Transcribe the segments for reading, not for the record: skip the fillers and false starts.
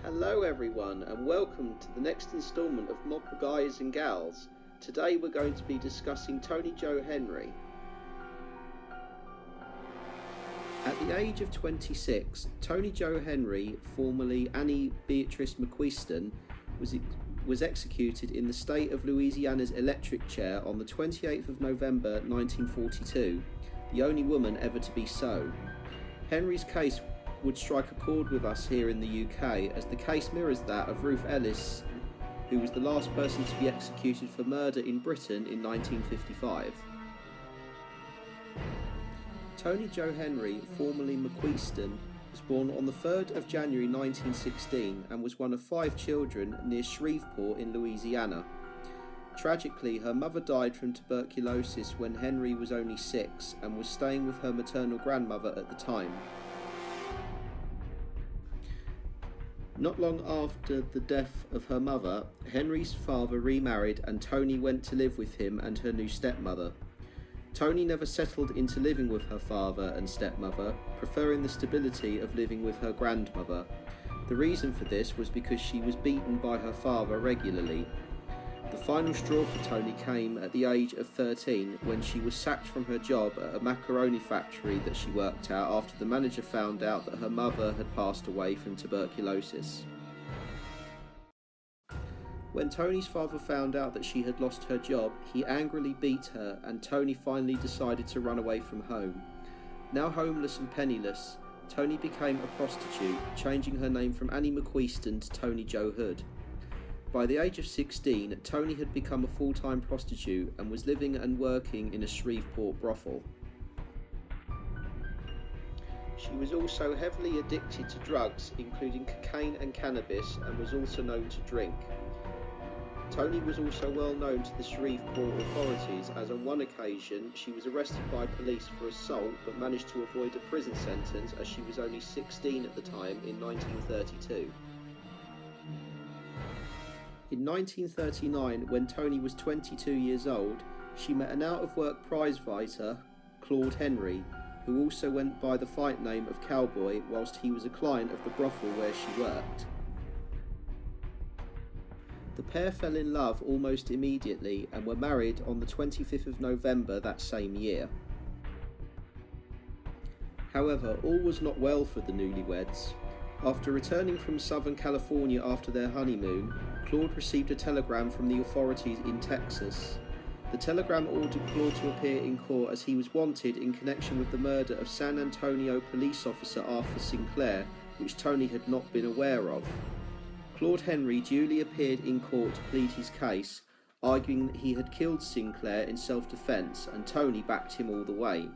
Hello everyone and welcome to the next instalment of Mob Guys and Gals. Today we're going to be discussing Toni Jo Henry. At the age of 26, Toni Jo Henry, formerly Annie Beatrice McQueeston, was executed in the state of Louisiana's electric chair on the 28th of November 1942, the only woman ever to be so. Henry's case would strike a chord with us here in the UK, as the case mirrors that of Ruth Ellis, who was the last person to be executed for murder in Britain in 1955. Toni Jo Henry, formerly McQueeston, was born on the 3rd of January 1916 and was one of 5 children near Shreveport in Louisiana. Tragically, her mother died from tuberculosis when Henry was only 6 and was staying with her maternal grandmother at the time. Not long after the death of her mother, Henry's father remarried and Toni went to live with him and her new stepmother. Toni never settled into living with her father and stepmother, preferring the stability of living with her grandmother. The reason for this was because she was beaten by her father regularly. The final straw for Toni came at the age of 13 when she was sacked from her job at a macaroni factory that she worked at after the manager found out that her mother had passed away from tuberculosis. When Toni's father found out that she had lost her job, he angrily beat her and Toni finally decided to run away from home. Now homeless and penniless, Toni became a prostitute, changing her name from Annie McQueeston to Toni Jo Hood. By the age of 16, Toni had become a full-time prostitute and was living and working in a Shreveport brothel. She was also heavily addicted to drugs, including cocaine and cannabis, and was also known to drink. Toni was also well known to the Shreveport authorities, as on one occasion she was arrested by police for assault but managed to avoid a prison sentence as she was only 16 at the time in 1932. In 1939, when Toni was 22 years old, she met an out-of-work prizefighter, Claude Henry, who also went by the fight name of Cowboy whilst he was a client of the brothel where she worked. The pair fell in love almost immediately and were married on the 25th of November that same year. However, all was not well for the newlyweds. After returning from Southern California after their honeymoon, Claude received a telegram from the authorities in Texas. The telegram ordered Claude to appear in court as he was wanted in connection with the murder of San Antonio police officer Arthur Sinclair, which Toni had not been aware of. Claude Henry duly appeared in court to plead his case, arguing that he had killed Sinclair in self-defense, and Toni backed him all the way.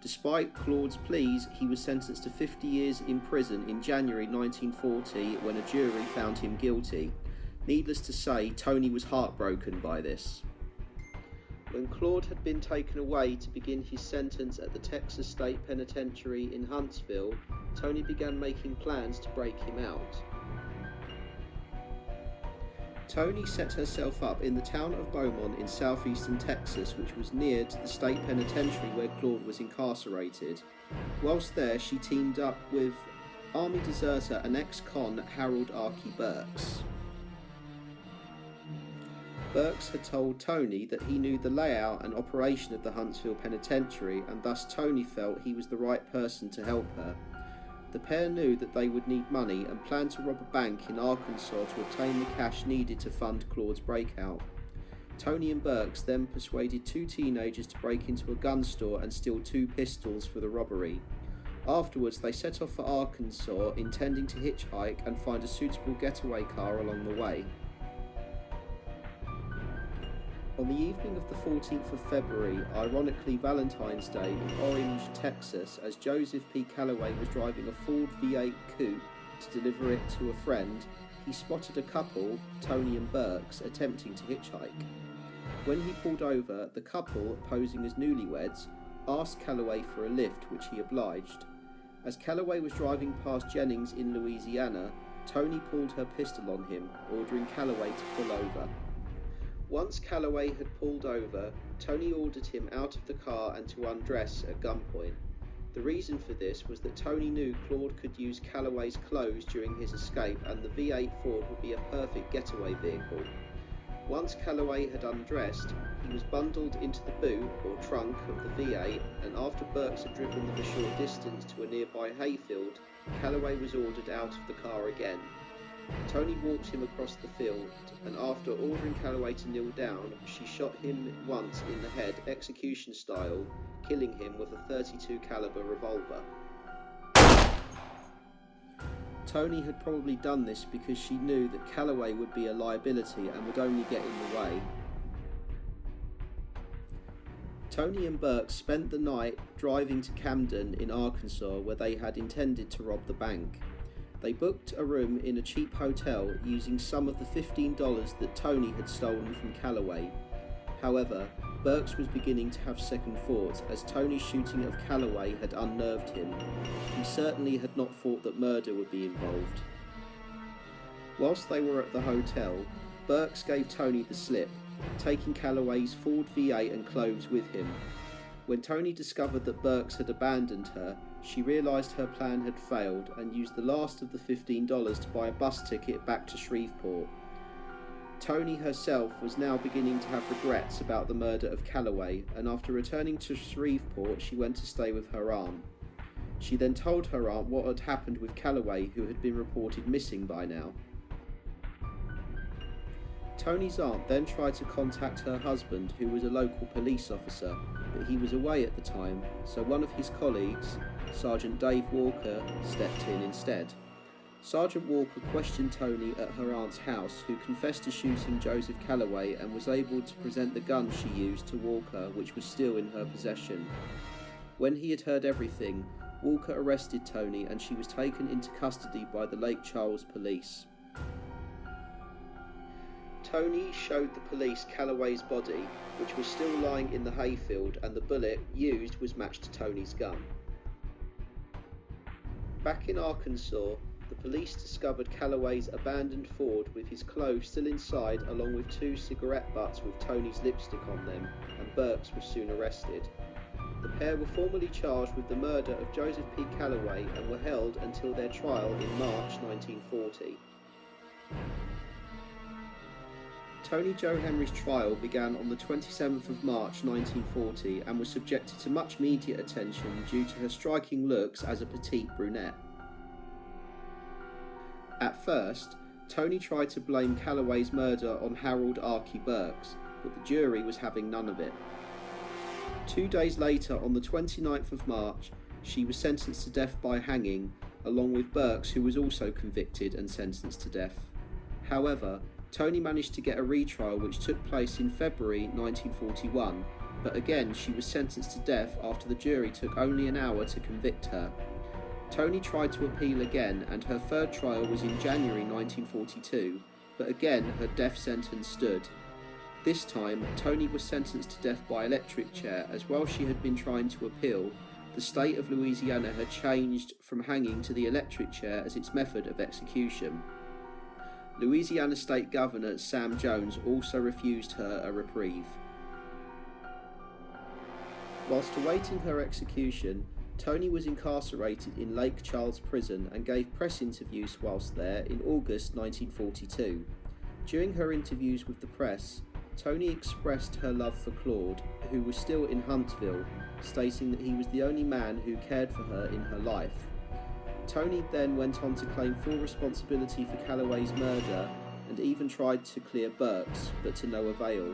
Despite Claude's pleas, he was sentenced to 50 years in prison in January 1940 when a jury found him guilty. Needless to say, Toni was heartbroken by this. When Claude had been taken away to begin his sentence at the Texas State Penitentiary in Huntsville, Toni began making plans to break him out. Toni set herself up in the town of Beaumont in southeastern Texas, which was near to the state penitentiary where Claude was incarcerated. Whilst there, she teamed up with Army deserter and ex-con Harold Archie Burks. Burks had told Toni that he knew the layout and operation of the Huntsville Penitentiary, and thus Toni felt he was the right person to help her. The pair knew that they would need money and planned to rob a bank in Arkansas to obtain the cash needed to fund Claude's breakout. Toni and Burks then persuaded 2 teenagers to break into a gun store and steal 2 pistols for the robbery. Afterwards, they set off for Arkansas, intending to hitchhike and find a suitable getaway car along the way. On the evening of the 14th of February, ironically Valentine's Day, in Orange, Texas, as Joseph P. Calloway was driving a Ford V8 coupe to deliver it to a friend, he spotted a couple, Toni and Burks, attempting to hitchhike. When he pulled over, the couple, posing as newlyweds, asked Calloway for a lift, which he obliged. As Calloway was driving past Jennings in Louisiana, Toni pulled her pistol on him, ordering Calloway to pull over. Once Calloway had pulled over, Toni ordered him out of the car and to undress at gunpoint. The reason for this was that Toni knew Claude could use Calloway's clothes during his escape, and the V8 Ford would be a perfect getaway vehicle. Once Calloway had undressed, he was bundled into the boot or trunk of the V8, and after Burks had driven them a short distance to a nearby hayfield, Calloway was ordered out of the car again. Toni walked him across the field, and after ordering Calloway to kneel down, she shot him once in the head, execution style, killing him with a .32 caliber revolver. Toni had probably done this because she knew that Calloway would be a liability and would only get in the way. Toni and Burks spent the night driving to Camden in Arkansas, where they had intended to rob the bank. They booked a room in a cheap hotel using some of the $15 that Toni had stolen from Calloway. However, Burks was beginning to have second thoughts, as Toni's shooting of Calloway had unnerved him. He certainly had not thought that murder would be involved. Whilst they were at the hotel, Burks gave Toni the slip, taking Calloway's Ford V8 and clothes with him. When Toni discovered that Burks had abandoned her, she realised her plan had failed and used the last of the $15 to buy a bus ticket back to Shreveport. Toni herself was now beginning to have regrets about the murder of Calloway, and after returning to Shreveport, she went to stay with her aunt. She then told her aunt what had happened with Calloway, who had been reported missing by now. Toni's aunt then tried to contact her husband, who was a local police officer, but he was away at the time, so one of his colleagues, Sergeant Dave Walker, stepped in instead. Sergeant Walker questioned Toni at her aunt's house, who confessed to shooting Joseph Calloway and was able to present the gun she used to Walker, which was still in her possession. When he had heard everything, Walker arrested Toni and she was taken into custody by the Lake Charles police. Toni showed the police Calloway's body, which was still lying in the hayfield, and the bullet used was matched to Toni's gun. Back in Arkansas, the police discovered Calloway's abandoned Ford with his clothes still inside, along with 2 cigarette butts with Toni's lipstick on them, and Burks was soon arrested. The pair were formally charged with the murder of Joseph P. Calloway and were held until their trial in March 1940. Toni Jo Henry's trial began on the 27th of March 1940 and was subjected to much media attention due to her striking looks as a petite brunette. At first, Toni tried to blame Calloway's murder on Harold Archie Burks, but the jury was having none of it. 2 days later, on the 29th of March, she was sentenced to death by hanging, along with Burks, who was also convicted and sentenced to death. However, Toni managed to get a retrial which took place in February 1941, but again she was sentenced to death after the jury took only an hour to convict her. Toni tried to appeal again, and her third trial was in January 1942, but again her death sentence stood. This time, Toni was sentenced to death by electric chair, as while she had been trying to appeal, the state of Louisiana had changed from hanging to the electric chair as its method of execution. Louisiana State Governor Sam Jones also refused her a reprieve. Whilst awaiting her execution, Toni was incarcerated in Lake Charles Prison and gave press interviews whilst there in August 1942. During her interviews with the press, Toni expressed her love for Claude, who was still in Huntsville, stating that he was the only man who cared for her in her life. Toni then went on to claim full responsibility for Calloway's murder and even tried to clear Burks, but to no avail.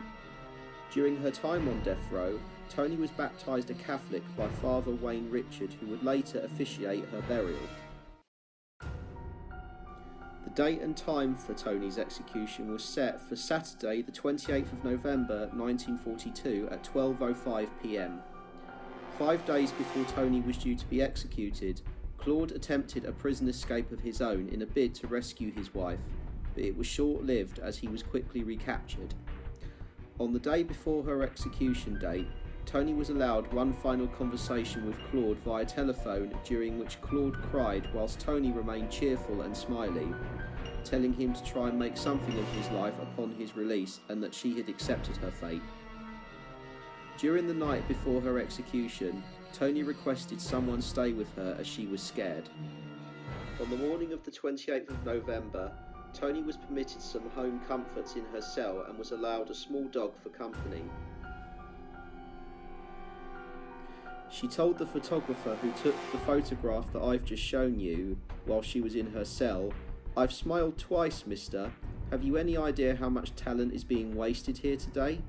During her time on death row, Toni was baptised a Catholic by Father Wayne Richard, who would later officiate her burial. The date and time for Toni's execution was set for Saturday the 28th of November 1942 at 12:05 p.m. 5 days before Toni was due to be executed, Claude attempted a prison escape of his own in a bid to rescue his wife, but it was short-lived as he was quickly recaptured. On the day before her execution date, Toni was allowed one final conversation with Claude via telephone, during which Claude cried whilst Toni remained cheerful and smiley, telling him to try and make something of his life upon his release and that she had accepted her fate. During the night before her execution, Toni requested someone stay with her as she was scared. On the morning of the 28th of November, Toni was permitted some home comforts in her cell and was allowed a small dog for company. She told the photographer who took the photograph that I've just shown you while she was in her cell, "I've smiled twice, mister. Have you any idea how much talent is being wasted here today?"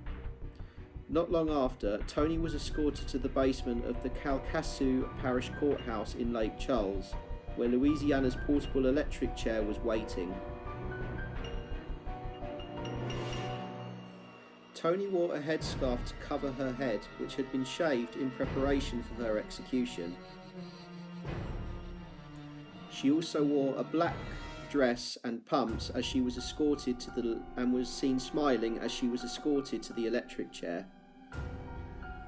Not long after, Toni was escorted to the basement of the Calcasieu Parish Courthouse in Lake Charles, where Louisiana's portable electric chair was waiting. Toni wore a headscarf to cover her head, which had been shaved in preparation for her execution. She also wore a black dress and pumps as she was escorted and was seen smiling as she was escorted to the electric chair.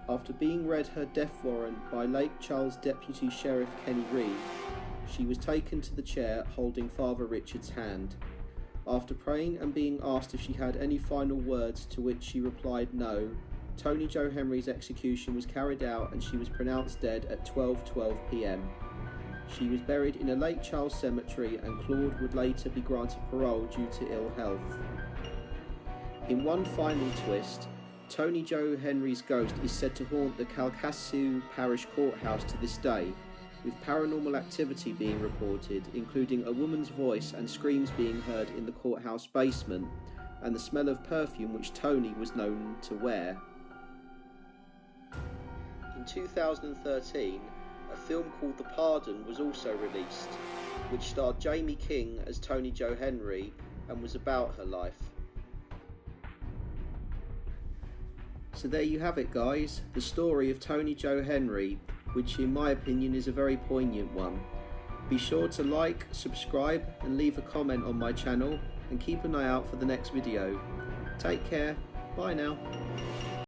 After being read her death warrant by Lake Charles Deputy Sheriff Kenny Reed, she was taken to the chair holding Father Richard's hand. After praying and being asked if she had any final words, to which she replied no, Toni Jo Henry's execution was carried out and she was pronounced dead at 12:12 p.m. She was buried in a Lake Charles cemetery, and Claude would later be granted parole due to ill health. In one final twist, Toni Jo Henry's ghost is said to haunt the Calcasieu Parish Courthouse to this day, with paranormal activity being reported, including a woman's voice and screams being heard in the courthouse basement, and the smell of perfume which Toni was known to wear. In 2013, a film called The Pardon was also released, which starred Jamie King as Toni Jo Henry and was about her life. So there you have it, guys, the story of Toni Jo Henry, which in my opinion is a very poignant one. Be sure to like, subscribe and leave a comment on my channel, and keep an eye out for the next video. Take care, bye now.